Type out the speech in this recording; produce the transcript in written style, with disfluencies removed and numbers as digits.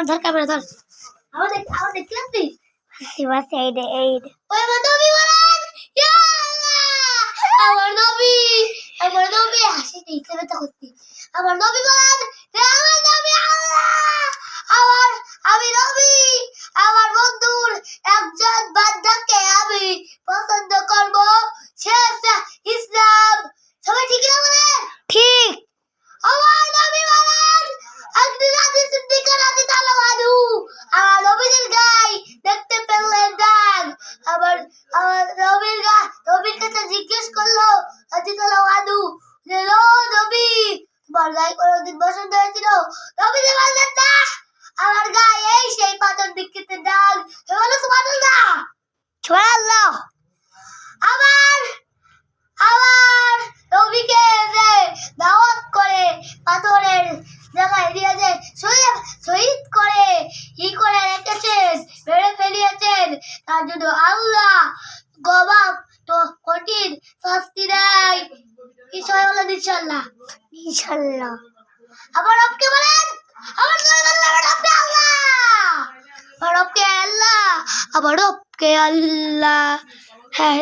ধর ক্যামেরা ধর আমার দেখলাম তুই বাস এইড ওই নবী বলেন ইয়া আল্লাহ আমার নবী হাসিতে ইসলামে তা করতে আমার নবী বলেন হে আমার নবী আল্লাহ আমি নবী আমার বন্ধুর একজন বান্দাকে আমি পছন্দ করব সে ইসলাম সবাই ঠিক না বলে ঠিক আমার নবী বলেন একদিন হাদিস সিদ্দিক রাদিয়াল্লাহু আনহু আমার নবীর গায়ে দেখতে পেলেন দাগ আবার নবীর কাছে জিজ্ঞেস করলো রাদিয়াল্লাহু আনহু যে ও নবী তোমার গায়ে কোনদিন বসন্ত হয়েছিল নবী যে বললেন না আমার গায়ে এই সেই পাথর দিকতে দাগ বলো সুবহানাল্লাহ সুবহানাল্লাহ আবার নবীকে যে দাওয়াত করে পাথরের জায়গায় দিয়ে যে শহীদ করে কি করে রেখেছেন মেরে ফেলিয়েছেন তার জন্য আল্লাহ গবাব তো কঠিন শাস্তি দেয় কি সবাই বলেন ইনশাআল্লাহ ইনশাআল্লাহ আবার রবকে বলেন আমার রবকে আল্লাহ রবকে আল্লাহ আবার রবকে আল্লাহ হ্যাঁ